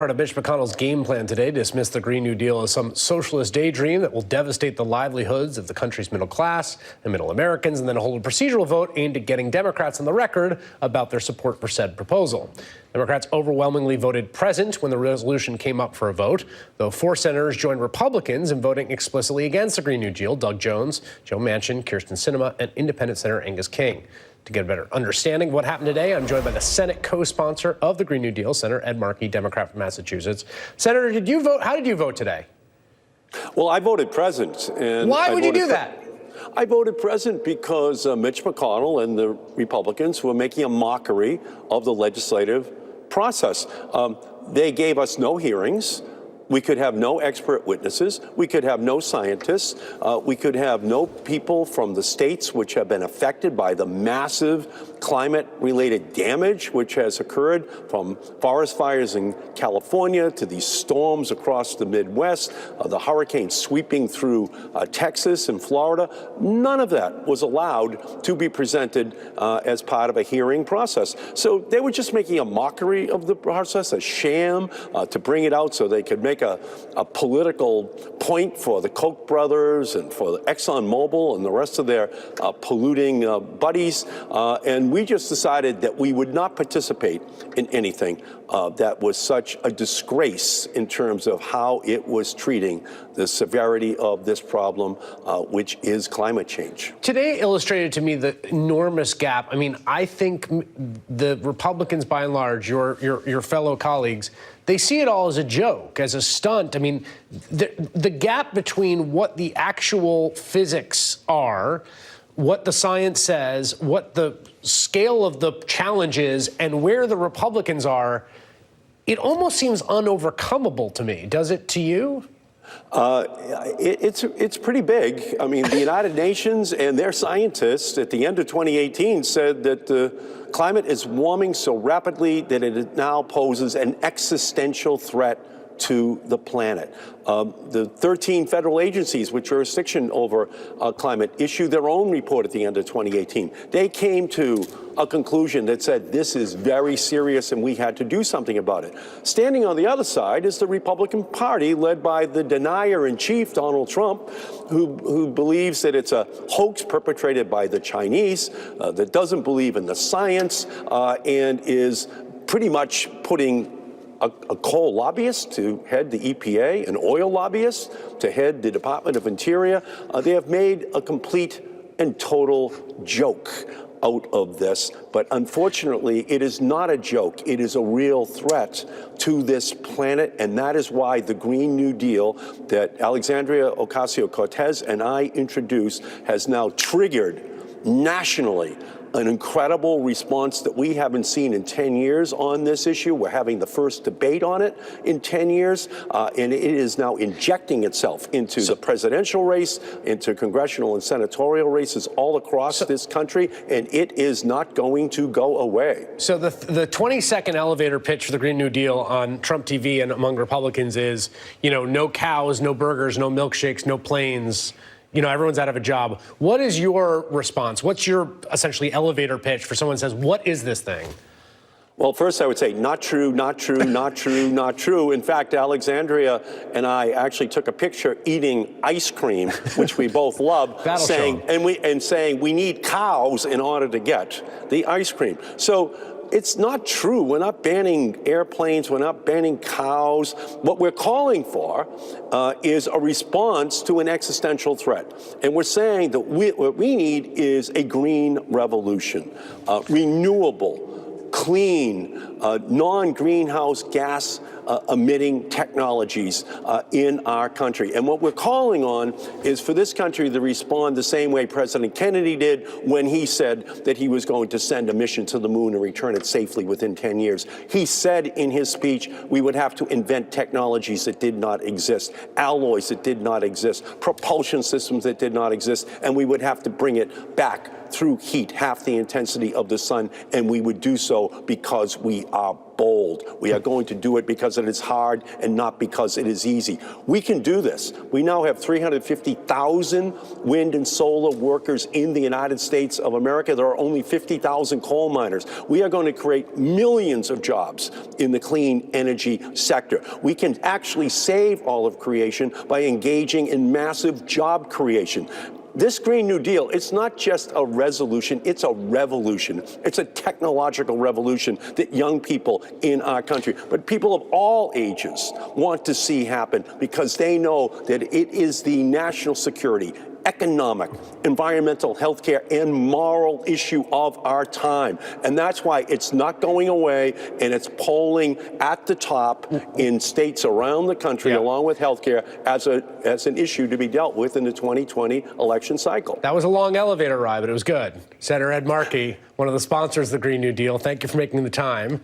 Part of Mitch McConnell's game plan today to dismiss the Green New Deal as some socialist daydream that will devastate the livelihoods of the country's middle class and middle Americans, and then hold a procedural vote aimed at getting Democrats on the record about their support for said proposal. Democrats overwhelmingly voted present when the resolution came up for a vote, though 4 senators joined Republicans in voting explicitly against the Green New Deal: Doug Jones, Joe Manchin, Kyrsten Sinema, and Independent Senator Angus King. To get a better understanding of what happened today, I'm joined by the Senate co-sponsor of the Green New Deal, Senator Ed Markey, Democrat from Massachusetts. Senator, did you vote? How did you vote today? Well, I voted present. And why would you do that? I voted present because Mitch McConnell and the Republicans were making a mockery of the legislative process. They gave us no hearings. We could have no expert witnesses. We could have no scientists. We could have no people from the states which have been affected by the massive climate-related damage which has occurred, from forest fires in California to these storms across the Midwest, the hurricanes sweeping through Texas and Florida. None of that was allowed to be presented as part of a hearing process. So they were just making a mockery of the process, a sham to bring it out so they could make a political point for the Koch brothers and for the ExxonMobil and the rest of their polluting buddies. And we just decided that we would not participate in anything that was such a disgrace in terms of how it was treating the severity of this problem, which is climate change. Today illustrated to me the enormous gap. I mean, I think the Republicans, by and large, your fellow colleagues, they see it all as a joke, as a stunt. I mean, the gap between what the actual physics are, what the science says, what the scale of the challenge is, and where the Republicans are, it almost seems unovercomable to me. Does it to you? It's pretty big. I mean, the United Nations and their scientists at the end of 2018 said that the climate is warming so rapidly that it now poses an existential threat to the planet. The 13 federal agencies with jurisdiction over climate issued their own report at the end of 2018. They came to a conclusion that said this is very serious and we had to do something about it. Standing on the other side is the Republican Party, led by the denier-in-chief, Donald Trump, who believes that it's a hoax perpetrated by the Chinese, that doesn't believe in the science, and is pretty much putting a coal lobbyist to head the EPA, an oil lobbyist to head the Department of Interior. They have made a complete and total joke out of this. But unfortunately, it is not a joke. It is a real threat to this planet. And that is why the Green New Deal that Alexandria Ocasio-Cortez and I introduced has now triggered nationally an incredible response that we haven't seen in 10 years on this issue. We're having the first debate on it in 10 years, and it is now injecting itself into the presidential race, into congressional and senatorial races all across this country, and it is not going to go away. So the 20-second elevator pitch for the Green New Deal on Trump TV and among Republicans is, you know, no cows, no burgers, no milkshakes, no planes. You know, everyone's out of a job. What is your response? What's your essentially elevator pitch for someone who says, what is this thing? Well, first I would say not true, not true, not true, not true. In fact, Alexandria and I actually took a picture eating ice cream, which we both love, saying we need cows in order to get the ice cream. So it's not true. We're not banning airplanes. We're not banning cows. What we're calling for is a response to an existential threat. And we're saying that what we need is a green revolution, renewable, clean, non-greenhouse gas emitting technologies in our country. And what we're calling on is for this country to respond the same way President Kennedy did when he said that he was going to send a mission to the moon and return it safely within 10 years. He said in his speech we would have to invent technologies that did not exist, alloys that did not exist, propulsion systems that did not exist, and we would have to bring it back through heat, half the intensity of the sun, and we would do so because we are bold. We are going to do it because it is hard and not because it is easy. We can do this. We now have 350,000 wind and solar workers in the United States of America. There are only 50,000 coal miners. We are going to create millions of jobs in the clean energy sector. We can actually save all of creation by engaging in massive job creation. This Green New Deal, it's not just a resolution, it's a revolution. It's a technological revolution that young people in our country, but people of all ages, want to see happen because they know that it is the national security, economic, environmental, healthcare, and moral issue of our time. And that's why it's not going away, and it's polling at the top in states around the country, along with healthcare, as an issue to be dealt with in the 2020 election cycle. That was a long elevator ride, but it was good. Senator Ed Markey, one of the sponsors of the Green New Deal, thank you for making the time.